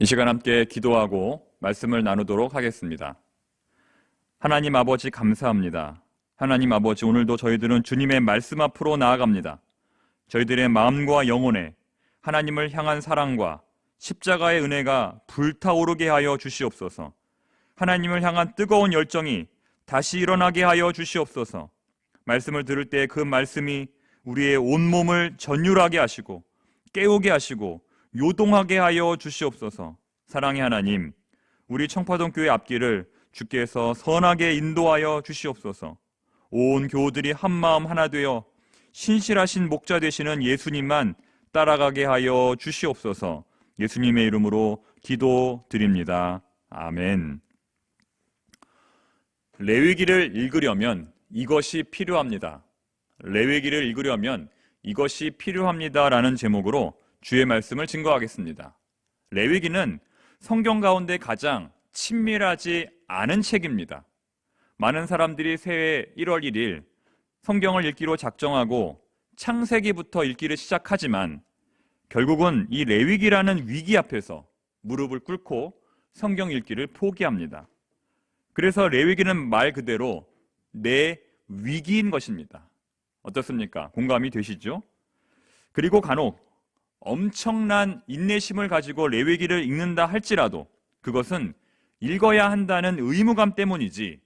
이 시간 함께 기도하고 말씀을 나누도록 하겠습니다. 하나님 아버지 감사합니다. 하나님 아버지, 오늘도 저희들은 주님의 말씀 앞으로 나아갑니다. 저희들의 마음과 영혼에 하나님을 향한 사랑과 십자가의 은혜가 불타오르게 하여 주시옵소서. 하나님을 향한 뜨거운 열정이 다시 일어나게 하여 주시옵소서. 말씀을 들을 때 그 말씀이 우리의 온몸을 전율하게 하시고 깨우게 하시고 요동하게 하여 주시옵소서. 사랑의 하나님, 우리 청파동교회 앞길을 주께서 선하게 인도하여 주시옵소서. 온 교우들이 한마음 하나 되어 신실하신 목자 되시는 예수님만 따라가게 하여 주시옵소서. 예수님의 이름으로 기도드립니다. 아멘. 레위기를 읽으려면 이것이 필요합니다. 레위기를 읽으려면 이것이 필요합니다라는 제목으로 주의 말씀을 증거하겠습니다. 레위기는 성경 가운데 가장 친밀하지 않은 책입니다. 많은 사람들이 새해 1월 1일 성경을 읽기로 작정하고 창세기부터 읽기를 시작하지만 결국은 이 레위기라는 위기 앞에서 무릎을 꿇고 성경 읽기를 포기합니다. 그래서 레위기는 말 그대로 내 위기인 것입니다. 어떻습니까? 공감이 되시죠? 그리고 간혹 엄청난 인내심을 가지고 레위기를 읽는다 할지라도 그것은 읽어야 한다는 의무감 때문이지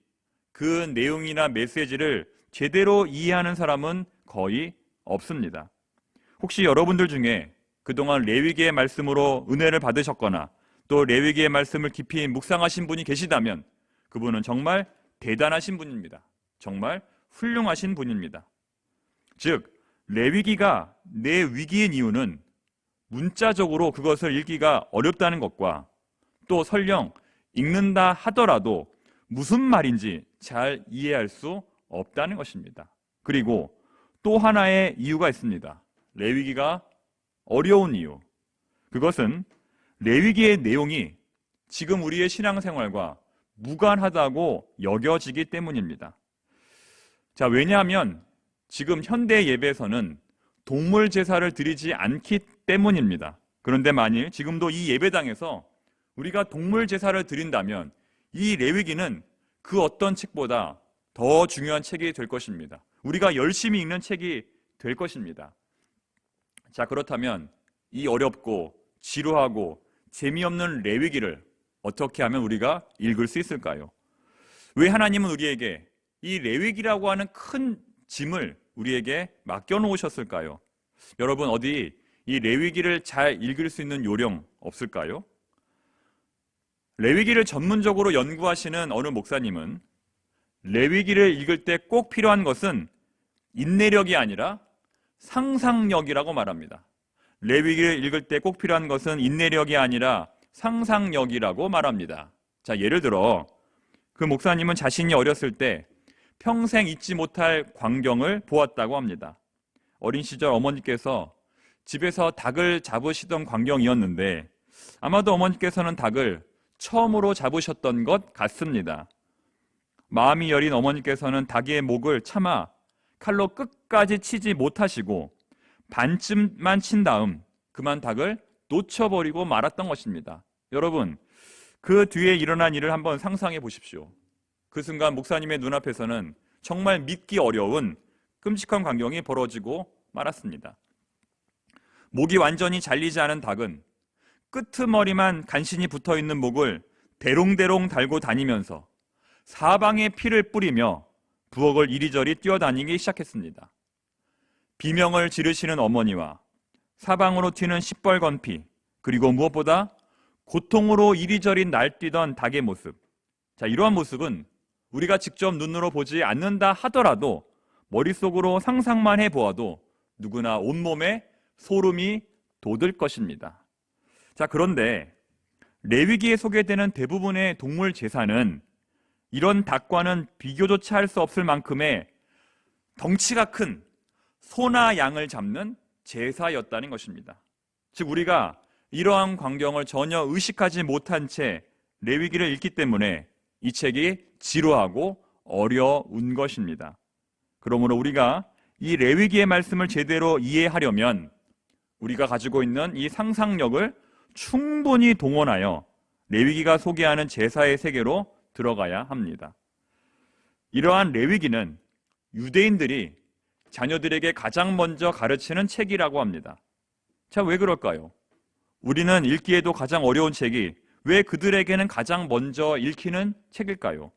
그 내용이나 메시지를 제대로 이해하는 사람은 거의 없습니다. 혹시 여러분들 중에 그동안 레위기의 말씀으로 은혜를 받으셨거나 또 레위기의 말씀을 깊이 묵상하신 분이 계시다면 그분은 정말 대단하신 분입니다. 정말 훌륭하신 분입니다. 즉, 레위기가 내 위기인 이유는 문자적으로 그것을 읽기가 어렵다는 것과 또 설령 읽는다 하더라도 무슨 말인지 잘 이해할 수 없다는 것입니다. 그리고 또 하나의 이유가 있습니다. 레위기가 어려운 이유. 그것은 레위기의 내용이 지금 우리의 신앙생활과 무관하다고 여겨지기 때문입니다. 자, 왜냐하면 지금 현대 예배에서는 동물 제사를 드리지 않기 때문입니다. 그런데 만일 지금도 이 예배당에서 우리가 동물 제사를 드린다면 이 레위기는 그 어떤 책보다 더 중요한 책이 될 것입니다. 우리가 열심히 읽는 책이 될 것입니다. 자, 그렇다면 이 어렵고 지루하고 재미없는 레위기를 어떻게 하면 우리가 읽을 수 있을까요? 왜 하나님은 우리에게 이 레위기라고 하는 큰 짐을 우리에게 맡겨놓으셨을까요? 여러분, 어디 이 레위기를 잘 읽을 수 있는 요령 없을까요? 레위기를 전문적으로 연구하시는 어느 목사님은 레위기를 읽을 때 꼭 필요한 것은 인내력이 아니라 상상력이라고 말합니다. 레위기를 읽을 때 꼭 필요한 것은 인내력이 아니라 상상력이라고 말합니다. 자, 예를 들어 그 목사님은 자신이 어렸을 때 평생 잊지 못할 광경을 보았다고 합니다. 어린 시절 어머니께서 집에서 닭을 잡으시던 광경이었는데 아마도 어머니께서는 닭을 처음으로 잡으셨던 것 같습니다. 마음이 여린 어머니께서는 닭의 목을 차마 칼로 끝까지 치지 못하시고 반쯤만 친 다음 그만 닭을 놓쳐버리고 말았던 것입니다. 여러분, 그 뒤에 일어난 일을 한번 상상해 보십시오. 그 순간 목사님의 눈앞에서는 정말 믿기 어려운 끔찍한 광경이 벌어지고 말았습니다. 목이 완전히 잘리지 않은 닭은 끄트머리만 간신히 붙어있는 목을 대롱대롱 달고 다니면서 사방에 피를 뿌리며 부엌을 이리저리 뛰어다니기 시작했습니다. 비명을 지르시는 어머니와 사방으로 튀는 시뻘건 피, 그리고 무엇보다 고통으로 이리저리 날뛰던 닭의 모습. 자, 이러한 모습은 우리가 직접 눈으로 보지 않는다 하더라도 머릿속으로 상상만 해보아도 누구나 온몸에 소름이 돋을 것입니다. 자, 그런데 레위기에 소개되는 대부분의 동물 제사는 이런 닭과는 비교조차 할 수 없을 만큼의 덩치가 큰 소나 양을 잡는 제사였다는 것입니다. 즉, 우리가 이러한 광경을 전혀 의식하지 못한 채 레위기를 읽기 때문에 이 책이 지루하고 어려운 것입니다. 그러므로 우리가 이 레위기의 말씀을 제대로 이해하려면 우리가 가지고 있는 이 상상력을 충분히 동원하여 레위기가 소개하는 제사의 세계로 들어가야 합니다. 이러한 레위기는 유대인들이 자녀들에게 가장 먼저 가르치는 책이라고 합니다. 자, 왜 그럴까요? 우리는 읽기에도 가장 어려운 책이 왜 그들에게는 가장 먼저 읽히는 책일까요?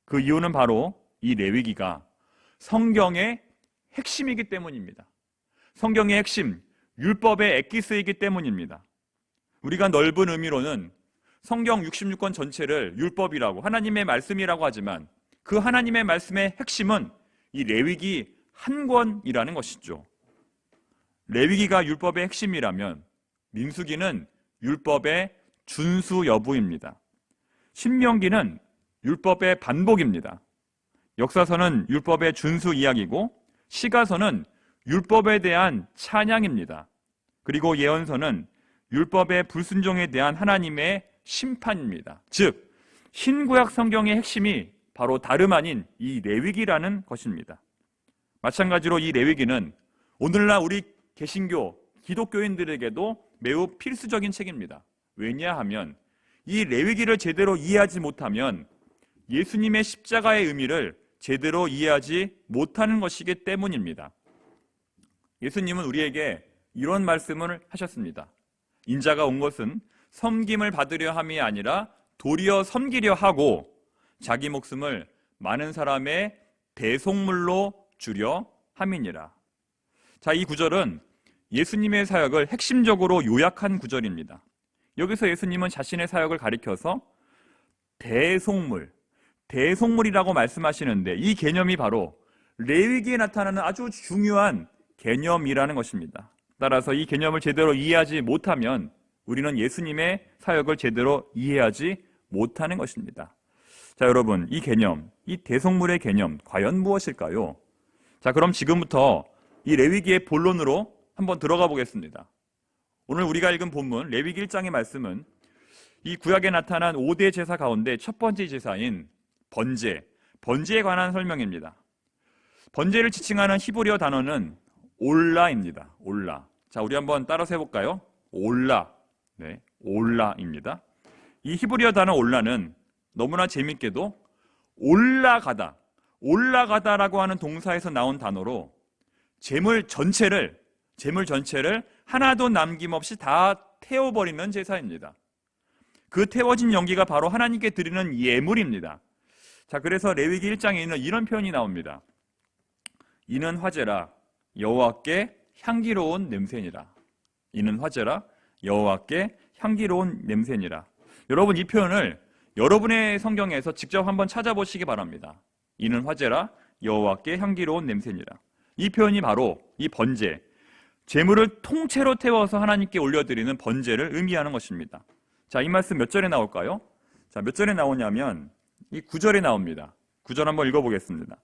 그 이유는 바로 이 레위기가 성경의 핵심이기 때문입니다. 성경의 핵심, 율법의 엑기스이기 때문입니다. 우리가 넓은 의미로는 성경 66권 전체를 율법이라고, 하나님의 말씀이라고 하지만 그 하나님의 말씀의 핵심은 이 레위기 한 권이라는 것이죠. 레위기가 율법의 핵심이라면 민수기는 율법의 준수 여부입니다. 신명기는 율법의 반복입니다. 역사서는 율법의 준수 이야기고 시가서는 율법에 대한 찬양입니다. 그리고 예언서는 율법의 불순종에 대한 하나님의 심판입니다. 즉, 신구약 성경의 핵심이 바로 다름 아닌 이 레위기라는 것입니다. 마찬가지로 이 레위기는 오늘날 우리 개신교, 기독교인들에게도 매우 필수적인 책입니다. 왜냐하면 이 레위기를 제대로 이해하지 못하면 예수님의 십자가의 의미를 제대로 이해하지 못하는 것이기 때문입니다. 예수님은 우리에게 이런 말씀을 하셨습니다. 인자가 온 것은 섬김을 받으려 함이 아니라 도리어 섬기려 하고 자기 목숨을 많은 사람의 대속물로 주려 함이니라. 자, 이 구절은 예수님의 사역을 핵심적으로 요약한 구절입니다. 여기서 예수님은 자신의 사역을 가리켜서 대속물이라고 말씀하시는데 이 개념이 바로 레위기에 나타나는 아주 중요한 개념이라는 것입니다. 따라서 이 개념을 제대로 이해하지 못하면 우리는 예수님의 사역을 제대로 이해하지 못하는 것입니다. 자, 여러분, 이 개념, 이 대속물의 개념 과연 무엇일까요? 자, 그럼 지금부터 이 레위기의 본론으로 한번 들어가 보겠습니다. 오늘 우리가 읽은 본문 레위기 1장의 말씀은 이 구약에 나타난 5대 제사 가운데 첫 번째 제사인 번제에 관한 설명입니다. 번제를 지칭하는 히브리어 단어는 올라입니다. 올라. 자, 우리 한번 따라서 해볼까요? 올라. 네, 올라입니다. 이 히브리어 단어 올라는 너무나 재밌게도 올라가다라고 하는 동사에서 나온 단어로 재물 전체를 하나도 남김없이 다 태워버리는 제사입니다. 그 태워진 연기가 바로 하나님께 드리는 예물입니다. 자, 그래서 레위기 1장에는 이런 표현이 나옵니다. 이는 화제라 여호와께 향기로운 냄새니라. 이는 화제라 여호와께 향기로운 냄새니라. 여러분, 이 표현을 여러분의 성경에서 직접 한번 찾아보시기 바랍니다. 이는 화제라 여호와께 향기로운 냄새니라. 이 표현이 바로 이 번제, 제물을 통째로 태워서 하나님께 올려드리는 번제를 의미하는 것입니다. 자, 이 말씀 몇 절에 나올까요? 자, 몇 절에 나오냐면 이 9절에 나옵니다. 9절 한번 읽어보겠습니다.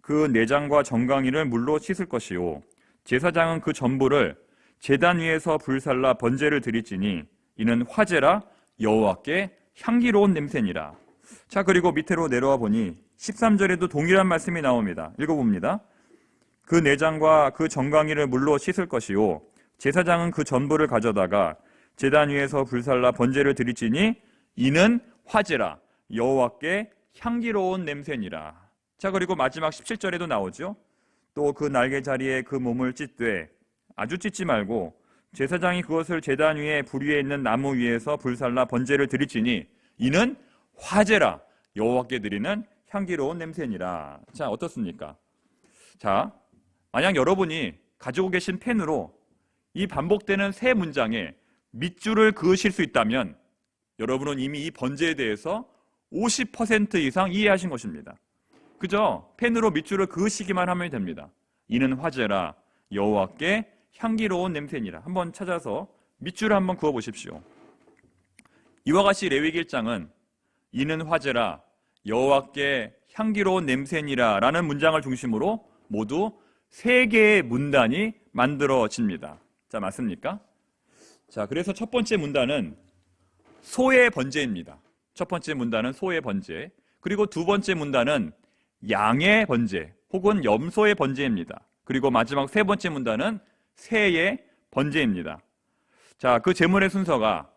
그 내장과 정강이를 물로 씻을 것이요 제사장은 그 전부를 제단 위에서 불살라 번제를 드릴지니 이는 화제라 여호와께 향기로운 냄새니라. 자, 그리고 밑으로 내려와 보니 13절에도 동일한 말씀이 나옵니다. 읽어봅니다. 그 내장과 그 정강이를 물로 씻을 것이요 제사장은 그 전부를 가져다가 제단 위에서 불살라 번제를 드릴지니 이는 화제라 여호와께 향기로운 냄새니라. 자, 그리고 마지막 17절에도 나오죠. 또 그 날개 자리에 그 몸을 찢되 아주 찢지 말고 제사장이 그것을 제단 위에 불 위에 있는 나무 위에서 불살라 번제를 드릴지니 이는 화제라 여호와께 드리는 향기로운 냄새니라. 자, 어떻습니까? 자, 만약 여러분이 가지고 계신 펜으로 이 반복되는 세 문장에 밑줄을 그으실 수 있다면 여러분은 이미 이 번제에 대해서 50% 이상 이해하신 것입니다. 그죠? 펜으로 밑줄을 그으시기만 하면 됩니다. 이는 화제라 여호와께 향기로운 냄새니라. 한번 찾아서 밑줄을 한번 그어 보십시오. 이와 같이 레위기 1장은 이는 화제라 여호와께 향기로운 냄새니라 라는 문장을 중심으로 모두 3개의 문단이 만들어집니다. 자, 맞습니까? 자, 그래서 첫 번째 문단은 소의 번제입니다. 첫 번째 문단은 소의 번제, 그리고 두 번째 문단은 양의 번제 혹은 염소의 번제입니다. 그리고 마지막 세 번째 문단은 새의 번제입니다. 자, 그 제물의 순서가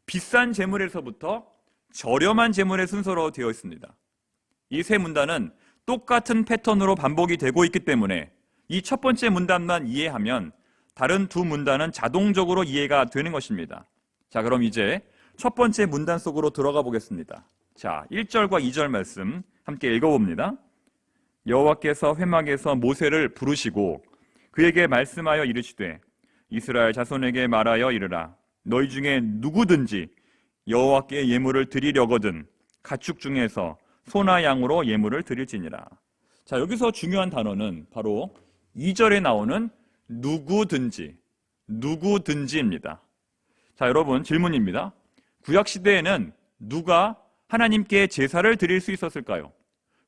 비싼 제물에서부터 저렴한 제물의 순서로 되어 있습니다. 이 세 문단은 똑같은 패턴으로 반복이 되고 있기 때문에 이 첫 번째 문단만 이해하면 다른 두 문단은 자동적으로 이해가 되는 것입니다. 자, 그럼 이제 첫 번째 문단 속으로 들어가 보겠습니다. 자, 1절과 2절 말씀 함께 읽어봅니다. 여호와께서 회막에서 모세를 부르시고 그에게 말씀하여 이르시되 이스라엘 자손에게 말하여 이르라. 너희 중에 누구든지 여호와께 예물을 드리려거든 가축 중에서 소나 양으로 예물을 드릴지니라. 자, 여기서 중요한 단어는 바로 2절에 나오는 누구든지입니다. 자, 여러분 질문입니다. 구약시대에는 누가 하나님께 제사를 드릴 수 있었을까요?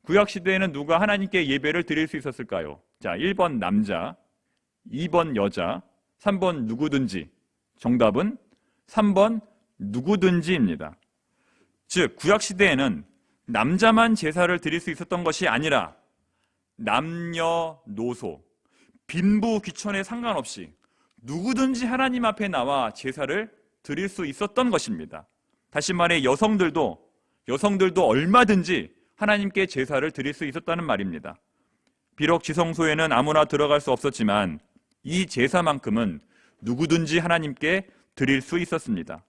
구약시대에는 누가 하나님께 예배를 드릴 수 있었을까요? 자, 1번 남자, 2번 여자, 3번 누구든지. 정답은 3번 누구든지입니다. 즉, 구약시대에는 남자만 제사를 드릴 수 있었던 것이 아니라 남녀노소, 빈부 귀천에 상관없이 누구든지 하나님 앞에 나와 제사를 드릴 수 있었던 것입니다. 다시 말해 여성들도 얼마든지 하나님께 제사를 드릴 수 있었다는 말입니다. 비록 지성소에는 아무나 들어갈 수 없었지만 이 제사만큼은 누구든지 하나님께 드릴 수 있었습니다.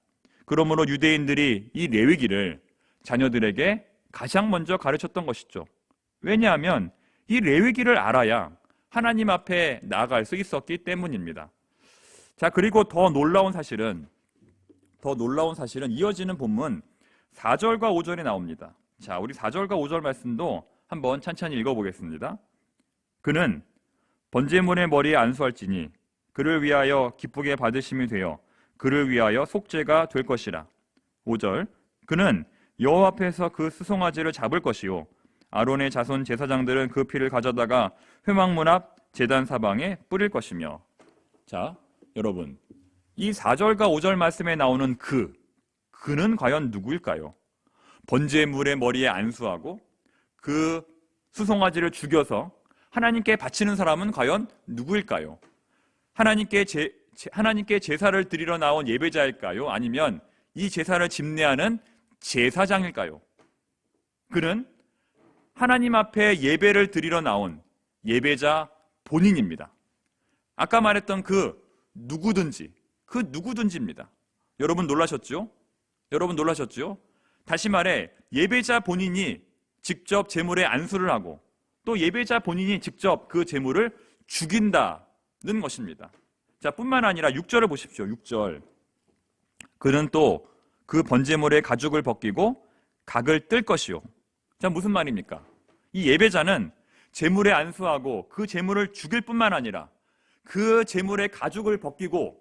그러므로 유대인들이 이 레위기를 자녀들에게 가장 먼저 가르쳤던 것이죠. 왜냐하면 이 레위기를 알아야 하나님 앞에 나아갈 수 있었기 때문입니다. 자, 그리고 더 놀라운 사실은 이어지는 본문 4절과 5절에 나옵니다. 자, 우리 4절과 5절 말씀도 한번 찬찬히 읽어보겠습니다. 그는 번제물의 머리에 안수할지니 그를 위하여 기쁘게 받으심이 되어 그를 위하여 속죄가 될 것이라. 5절, 그는 여호와 앞에서 그 수송아지를 잡을 것이요 아론의 자손 제사장들은 그 피를 가져다가 회막문 앞 제단 사방에 뿌릴 것이며. 자, 여러분, 이 4절과 5절 말씀에 나오는 그는 과연 누구일까요? 번제물의 머리에 안수하고 그 수송아지를 죽여서 하나님께 바치는 사람은 과연 누구일까요? 하나님께 제사를 드리러 나온 예배자일까요? 아니면 이 제사를 집례하는 제사장일까요? 그는 하나님 앞에 예배를 드리러 나온 예배자 본인입니다. 아까 말했던 그 누구든지입니다. 여러분 놀라셨죠? 다시 말해 예배자 본인이 직접 제물에 안수를 하고 또 예배자 본인이 직접 그 제물을 죽인다는 것입니다. 자, 뿐만 아니라 6절을 보십시오. 6절. 그는 또 그 번제물의 가죽을 벗기고 각을 뜰 것이요. 자, 무슨 말입니까? 이 예배자는 제물에 안수하고 그 제물을 죽일 뿐만 아니라 그 제물의 가죽을 벗기고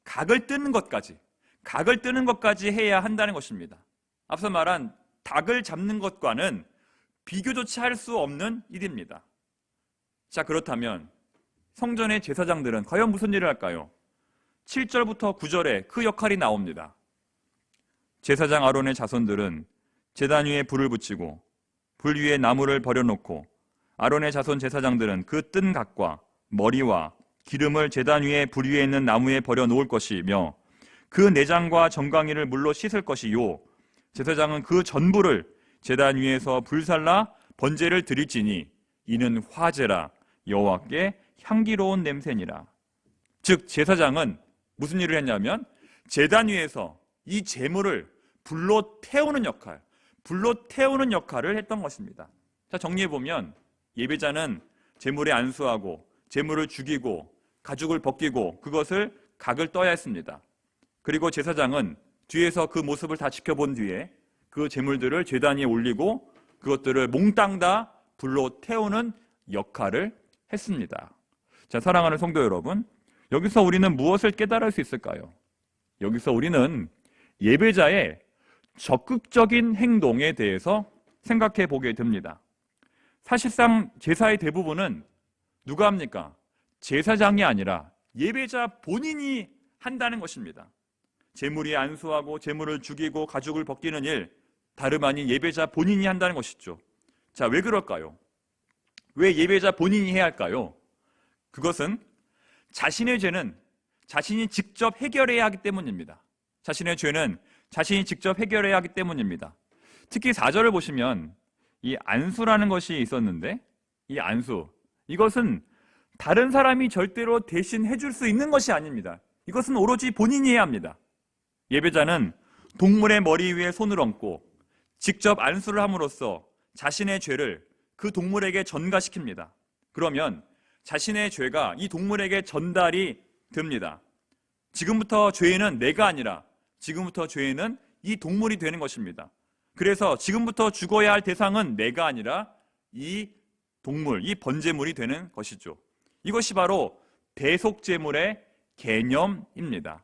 각을 뜨는 것까지 해야 한다는 것입니다. 앞서 말한 닭을 잡는 것과는 비교조차 할 수 없는 일입니다. 자, 그렇다면 성전의 제사장들은 과연 무슨 일을 할까요? 7절부터 9절에 그 역할이 나옵니다. 제사장 아론의 자손들은 제단 위에 불을 붙이고 불 위에 나무를 버려놓고 아론의 자손 제사장들은 그 뜬 각과 머리와 기름을 제단 위에 불 위에 있는 나무에 버려놓을 것이며 그 내장과 정강이를 물로 씻을 것이요 제사장은 그 전부를 제단 위에서 불살라 번제를 드릴지니 이는 화제라 여호와께 향기로운 냄새니라. 즉 제사장은 무슨 일을 했냐면 제단 위에서 이 제물을 불로 태우는 역할을 했던 것입니다. 자, 정리해보면 예배자는 제물에 안수하고 제물을 죽이고 가죽을 벗기고 그것을 각을 떠야 했습니다. 그리고 제사장은 뒤에서 그 모습을 다 지켜본 뒤에 그 제물들을 제단 위에 올리고 그것들을 몽땅 다 불로 태우는 역할을 했습니다. 자, 사랑하는 성도 여러분, 여기서 우리는 무엇을 깨달을 수 있을까요? 여기서 우리는 예배자의 적극적인 행동에 대해서 생각해 보게 됩니다. 사실상 제사의 대부분은 누가 합니까? 제사장이 아니라 예배자 본인이 한다는 것입니다. 제물이 안수하고 제물을 죽이고 가죽을 벗기는 일, 다름 아닌 예배자 본인이 한다는 것이죠. 자, 왜 그럴까요? 왜 예배자 본인이 해야 할까요? 그것은 자신의 죄는 자신이 직접 해결해야 하기 때문입니다. 자신의 죄는 자신이 직접 해결해야 하기 때문입니다. 특히 4절을 보시면 이 안수라는 것이 있었는데, 이 안수, 이것은 다른 사람이 절대로 대신 해줄 수 있는 것이 아닙니다. 이것은 오로지 본인이 해야 합니다. 예배자는 동물의 머리 위에 손을 얹고 직접 안수를 함으로써 자신의 죄를 그 동물에게 전가시킵니다. 그러면 자신의 죄가 이 동물에게 전달이 됩니다. 지금부터 죄인은 내가 아니라 지금부터 죄인은 이 동물이 되는 것입니다. 그래서 지금부터 죽어야 할 대상은 내가 아니라 이 동물, 이 번제물이 되는 것이죠. 이것이 바로 대속제물의 개념입니다.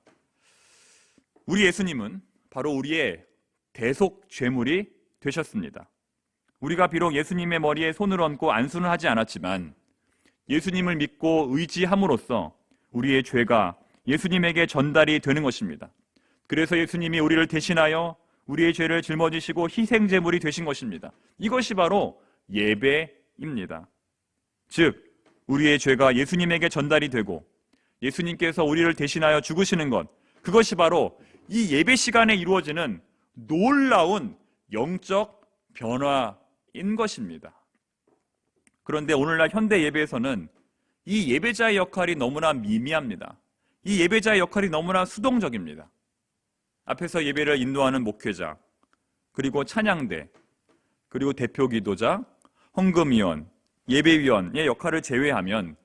우리 예수님은 바로 우리의 대속죄물이 되셨습니다. 우리가 비록 예수님의 머리에 손을 얹고 안수는 하지 않았지만 예수님을 믿고 의지함으로써 우리의 죄가 예수님에게 전달이 되는 것입니다. 그래서 예수님이 우리를 대신하여 우리의 죄를 짊어지시고 희생제물이 되신 것입니다. 이것이 바로 예배입니다. 즉, 우리의 죄가 예수님에게 전달이 되고 예수님께서 우리를 대신하여 죽으시는 것, 그것이 바로 이 예배 시간에 이루어지는 놀라운 영적 변화인 것입니다. 그런데 오늘날 현대 예배에서는 이 예배자의 역할이 너무나 미미합니다. 이 예배자의 역할이 너무나 수동적입니다. 앞에서 예배를 인도하는 목회자, 그리고 찬양대, 그리고 대표 기도자, 헌금위원, 예배위원의 역할을 제외하면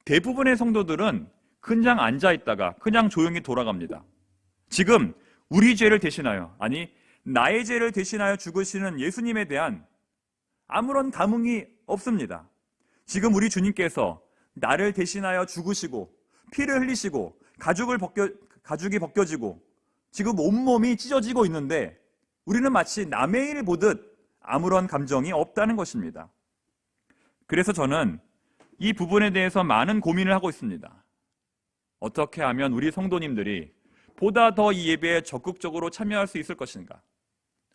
대부분의 성도들은 그냥 앉아있다가 그냥 조용히 돌아갑니다. 지금 우리 죄를 대신하여, 아니 나의 죄를 대신하여 죽으시는 예수님에 대한 아무런 감흥이 없습니다. 지금 우리 주님께서 나를 대신하여 죽으시고 피를 흘리시고 가죽이 벗겨지고 지금 온몸이 찢어지고 있는데 우리는 마치 남의 일 보듯 아무런 감정이 없다는 것입니다. 그래서 저는 이 부분에 대해서 많은 고민을 하고 있습니다. 어떻게 하면 우리 성도님들이 보다 더 이 예배에 적극적으로 참여할 수 있을 것인가?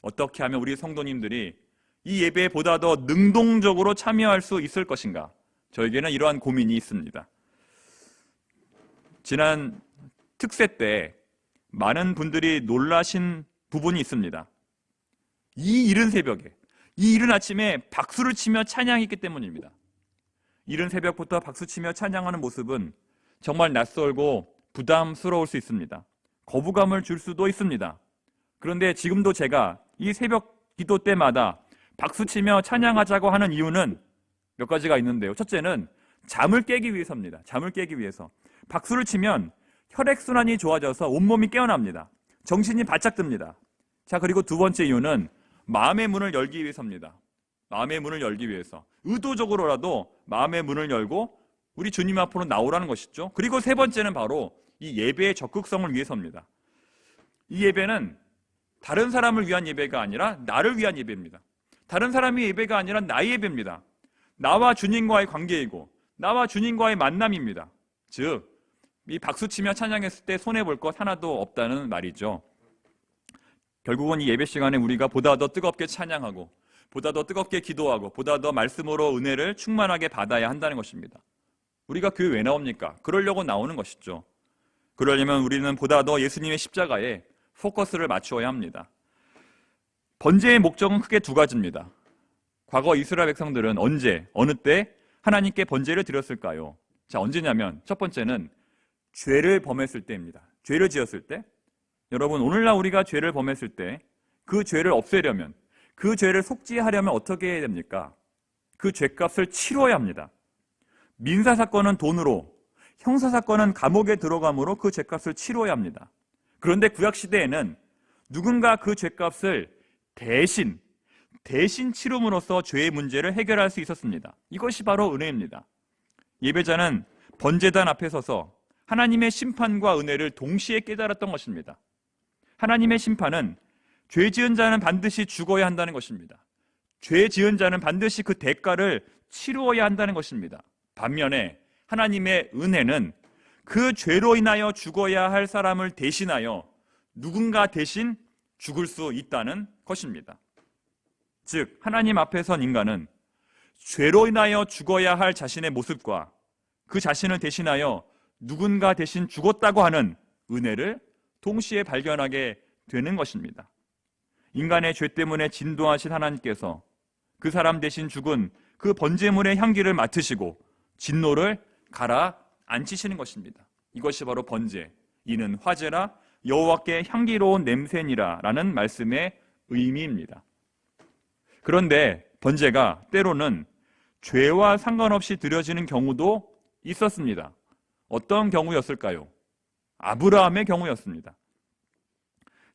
어떻게 하면 우리 성도님들이 이 예배에 보다 더 능동적으로 참여할 수 있을 것인가? 저에게는 이러한 고민이 있습니다. 지난 특세 때 많은 분들이 놀라신 부분이 있습니다. 이 이른 새벽에, 이 이른 아침에 박수를 치며 찬양했기 때문입니다. 이른 새벽부터 박수치며 찬양하는 모습은 정말 낯설고 부담스러울 수 있습니다. 거부감을 줄 수도 있습니다. 그런데 지금도 제가 이 새벽 기도 때마다 박수치며 찬양하자고 하는 이유는 몇 가지가 있는데요. 첫째는 잠을 깨기 위해서입니다. 잠을 깨기 위해서. 박수를 치면 혈액순환이 좋아져서 온몸이 깨어납니다. 정신이 바짝 듭니다. 자, 그리고 두 번째 이유는 마음의 문을 열기 위해서입니다. 마음의 문을 열기 위해서. 의도적으로라도 마음의 문을 열고 우리 주님 앞으로 나오라는 것이죠. 그리고 세 번째는 바로 이 예배의 적극성을 위해서입니다. 이 예배는 다른 사람을 위한 예배가 아니라 나를 위한 예배입니다. 다른 사람의 예배가 아니라 나의 예배입니다. 나와 주님과의 관계이고 나와 주님과의 만남입니다. 즉, 이 박수치며 찬양했을 때 손해볼 것 하나도 없다는 말이죠. 결국은 이 예배 시간에 우리가 보다 더 뜨겁게 찬양하고 보다 더 뜨겁게 기도하고 보다 더 말씀으로 은혜를 충만하게 받아야 한다는 것입니다. 우리가 교회 왜 나옵니까? 그러려고 나오는 것이죠. 그러려면 우리는 보다 더 예수님의 십자가에 포커스를 맞추어야 합니다. 번제의 목적은 크게 두 가지입니다. 과거 이스라엘 백성들은 언제, 어느 때 하나님께 번제를 드렸을까요? 자, 언제냐면 첫 번째는 죄를 범했을 때입니다. 죄를 지었을 때. 여러분, 오늘날 우리가 죄를 범했을 때 그 죄를 없애려면, 그 죄를 속죄하려면 어떻게 해야 됩니까? 그 죄값을 치러야 합니다. 민사사건은 돈으로, 형사사건은 감옥에 들어감으로 그 죄값을 치러야 합니다. 그런데 구약시대에는 누군가 그 죄값을 대신 치름으로써 죄의 문제를 해결할 수 있었습니다. 이것이 바로 은혜입니다. 예배자는 번제단 앞에 서서 하나님의 심판과 은혜를 동시에 깨달았던 것입니다. 하나님의 심판은 죄 지은 자는 반드시 죽어야 한다는 것입니다. 죄 지은 자는 반드시 그 대가를 치루어야 한다는 것입니다. 반면에 하나님의 은혜는 그 죄로 인하여 죽어야 할 사람을 대신하여 누군가 대신 죽을 수 있다는 것입니다. 즉, 하나님 앞에 선 인간은 죄로 인하여 죽어야 할 자신의 모습과 그 자신을 대신하여 누군가 대신 죽었다고 하는 은혜를 동시에 발견하게 되는 것입니다. 인간의 죄 때문에 진노하신 하나님께서 그 사람 대신 죽은 그 번제물의 향기를 맡으시고 진노를 가라앉히시는 것입니다. 이것이 바로 번제, 이는 화제라 여호와께 향기로운 냄새니라 라는 말씀의 의미입니다. 그런데 번제가 때로는 죄와 상관없이 드려지는 경우도 있었습니다. 어떤 경우였을까요? 아브라함의 경우였습니다.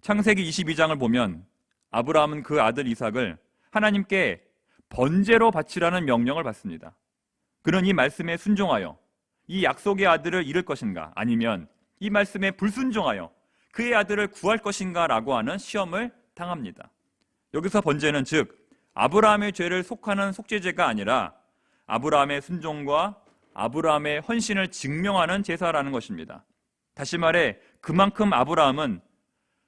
창세기 22장을 보면 아브라함은 그 아들 이삭을 하나님께 번제로 바치라는 명령을 받습니다. 그는 이 말씀에 순종하여 이 약속의 아들을 잃을 것인가, 아니면 이 말씀에 불순종하여 그의 아들을 구할 것인가 라고 하는 시험을 당합니다. 여기서 번제는 즉 아브라함의 죄를 속하는 속죄제가 아니라 아브라함의 순종과 아브라함의 헌신을 증명하는 제사라는 것입니다. 다시 말해 그만큼 아브라함은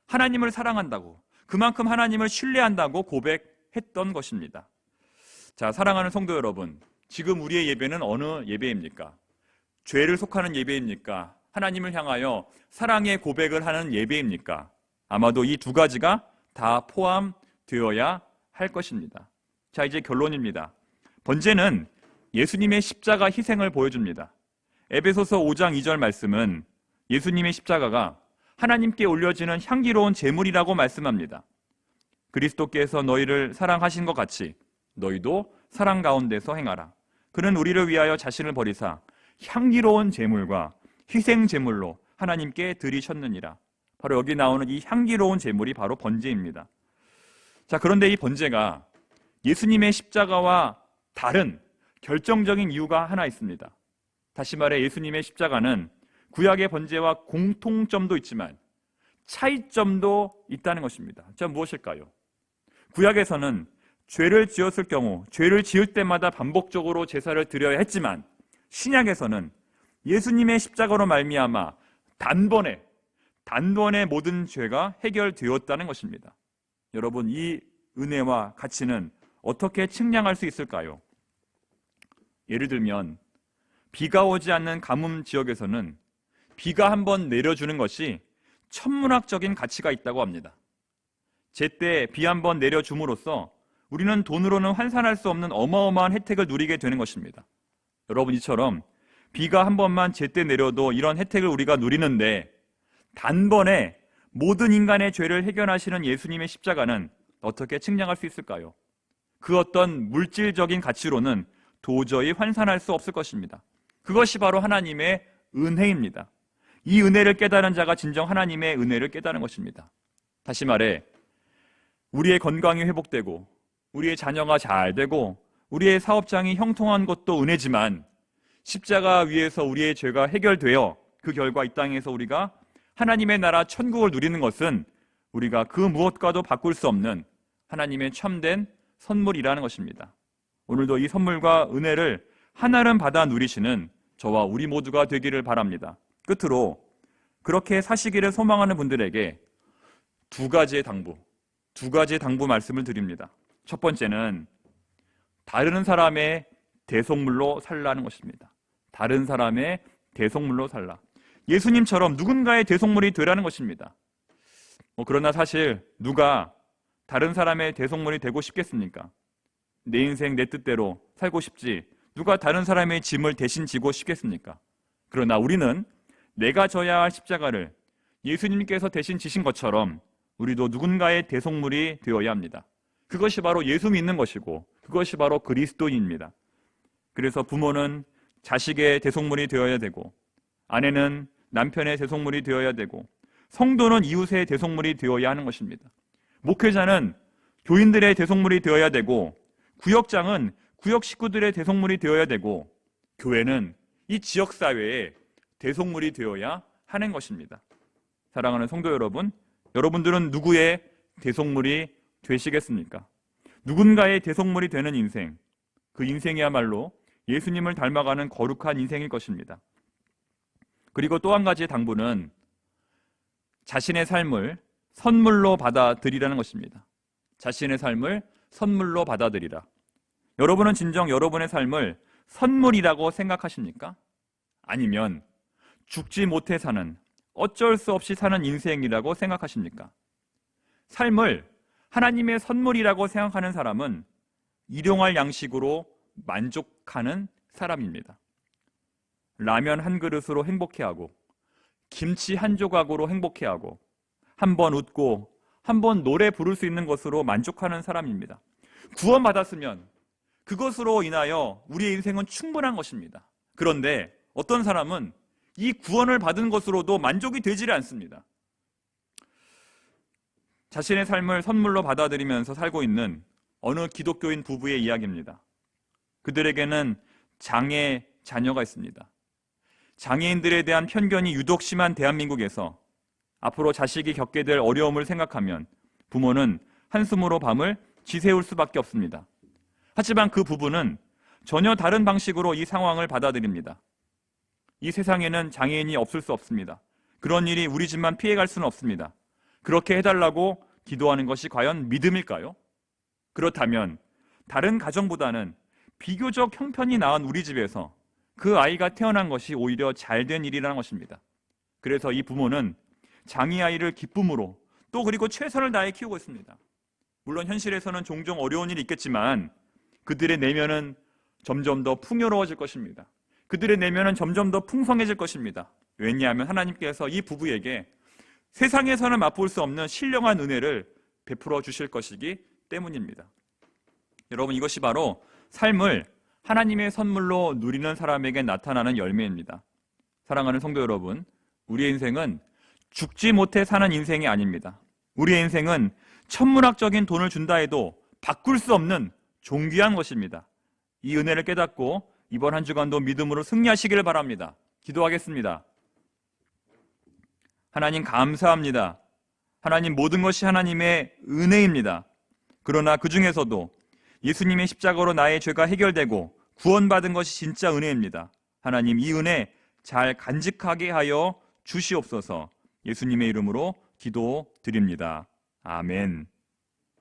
하나님을 사랑한다고, 그만큼 하나님을 신뢰한다고 고백했던 것입니다. 자, 사랑하는 성도 여러분, 지금 우리의 예배는 어느 예배입니까? 죄를 속하는 예배입니까? 하나님을 향하여 사랑의 고백을 하는 예배입니까? 아마도 이 두 가지가 다 포함되어야 할 것입니다. 자, 이제 결론입니다. 번제는 예수님의 십자가 희생을 보여줍니다. 에베소서 5장 2절 말씀은 예수님의 십자가가 하나님께 올려지는 향기로운 제물이라고 말씀합니다. 그리스도께서 너희를 사랑하신 것 같이 너희도 사랑 가운데서 행하라. 그는 우리를 위하여 자신을 버리사 향기로운 제물과 희생 제물로 하나님께 드리셨느니라. 바로 여기 나오는 이 향기로운 제물이 바로 번제입니다. 자, 그런데 이 번제가 예수님의 십자가와 다른 결정적인 이유가 하나 있습니다. 다시 말해 예수님의 십자가는 구약의 번제와 공통점도 있지만 차이점도 있다는 것입니다. 자, 무엇일까요? 구약에서는 죄를 지었을 경우, 죄를 지을 때마다 반복적으로 제사를 드려야 했지만 신약에서는 예수님의 십자가로 말미암아 단번에 모든 죄가 해결되었다는 것입니다. 여러분, 이 은혜와 가치는 어떻게 측량할 수 있을까요? 예를 들면 비가 오지 않는 가뭄 지역에서는 비가 한번 내려주는 것이 천문학적인 가치가 있다고 합니다. 제때 비 한번 내려줌으로써 우리는 돈으로는 환산할 수 없는 어마어마한 혜택을 누리게 되는 것입니다. 여러분, 이처럼 비가 한 번만 제때 내려도 이런 혜택을 우리가 누리는데 단번에 모든 인간의 죄를 해결하시는 예수님의 십자가는 어떻게 측량할 수 있을까요? 그 어떤 물질적인 가치로는 도저히 환산할 수 없을 것입니다. 그것이 바로 하나님의 은혜입니다. 이 은혜를 깨달은 자가 진정 하나님의 은혜를 깨달은 것입니다. 다시 말해 우리의 건강이 회복되고 우리의 자녀가 잘 되고 우리의 사업장이 형통한 것도 은혜지만 십자가 위에서 우리의 죄가 해결되어 그 결과 이 땅에서 우리가 하나님의 나라 천국을 누리는 것은 우리가 그 무엇과도 바꿀 수 없는 하나님의 참된 선물이라는 것입니다. 오늘도 이 선물과 은혜를 한아름 받아 누리시는 저와 우리 모두가 되기를 바랍니다. 끝으로 그렇게 사시기를 소망하는 분들에게 두 가지의 당부 말씀을 드립니다. 첫 번째는 다른 사람의 대속물로 살라는 것입니다. 다른 사람의 대속물로 살라. 예수님처럼 누군가의 대속물이 되라는 것입니다. 그러나 사실 누가 다른 사람의 대속물이 되고 싶겠습니까? 내 인생 내 뜻대로 살고 싶지 누가 다른 사람의 짐을 대신 지고 싶겠습니까? 그러나 우리는 내가 져야 할 십자가를 예수님께서 대신 지신 것처럼 우리도 누군가의 대속물이 되어야 합니다. 그것이 바로 예수 믿는 것이고 그것이 바로 그리스도인입니다. 그래서 부모는 자식의 대속물이 되어야 되고 아내는 남편의 대속물이 되어야 되고 성도는 이웃의 대속물이 되어야 하는 것입니다. 목회자는 교인들의 대속물이 되어야 되고 구역장은 구역 식구들의 대속물이 되어야 되고 교회는 이 지역사회의 대속물이 되어야 하는 것입니다. 사랑하는 성도 여러분, 여러분들은 누구의 대속물이 되시겠습니까? 누군가의 대속물이 되는 인생, 그 인생이야말로 예수님을 닮아가는 거룩한 인생일 것입니다. 그리고 또 한 가지의 당부는 자신의 삶을 선물로 받아들이라는 것입니다. 자신의 삶을 선물로 받아들이라. 여러분은 진정 여러분의 삶을 선물이라고 생각하십니까? 아니면 죽지 못해 사는, 어쩔 수 없이 사는 인생이라고 생각하십니까? 삶을 하나님의 선물이라고 생각하는 사람은 일용할 양식으로 만족하는 사람입니다. 라면 한 그릇으로 행복해하고, 김치 한 조각으로 행복해하고, 한 번 웃고 한 번 노래 부를 수 있는 것으로 만족하는 사람입니다. 구원받았으면 그것으로 인하여 우리의 인생은 충분한 것입니다. 그런데 어떤 사람은 이 구원을 받은 것으로도 만족이 되질 않습니다. 자신의 삶을 선물로 받아들이면서 살고 있는 어느 기독교인 부부의 이야기입니다. 그들에게는 장애 자녀가 있습니다. 장애인들에 대한 편견이 유독 심한 대한민국에서 앞으로 자식이 겪게 될 어려움을 생각하면 부모는 한숨으로 밤을 지새울 수밖에 없습니다. 하지만 그 부부는 전혀 다른 방식으로 이 상황을 받아들입니다. 이 세상에는 장애인이 없을 수 없습니다. 그런 일이 우리 집만 피해갈 수는 없습니다. 그렇게 해달라고 기도하는 것이 과연 믿음일까요? 그렇다면 다른 가정보다는 비교적 형편이 나은 우리 집에서 그 아이가 태어난 것이 오히려 잘된 일이라는 것입니다. 그래서 이 부모는 장애 아이를 기쁨으로 또 그리고 최선을 다해 키우고 있습니다. 물론 현실에서는 종종 어려운 일이 있겠지만 그들의 내면은 점점 더 풍요로워질 것입니다. 그들의 내면은 점점 더 풍성해질 것입니다. 왜냐하면 하나님께서 이 부부에게 세상에서는 맛볼 수 없는 신령한 은혜를 베풀어 주실 것이기 때문입니다. 여러분, 이것이 바로 삶을 하나님의 선물로 누리는 사람에게 나타나는 열매입니다. 사랑하는 성도 여러분, 우리의 인생은 죽지 못해 사는 인생이 아닙니다. 우리의 인생은 천문학적인 돈을 준다 해도 바꿀 수 없는 존귀한 것입니다. 이 은혜를 깨닫고 이번 한 주간도 믿음으로 승리하시기를 바랍니다. 기도하겠습니다. 하나님 감사합니다. 하나님, 모든 것이 하나님의 은혜입니다. 그러나 그 중에서도 예수님의 십자가로 나의 죄가 해결되고 구원받은 것이 진짜 은혜입니다. 하나님, 이 은혜 잘 간직하게 하여 주시옵소서. 예수님의 이름으로 기도드립니다. 아멘.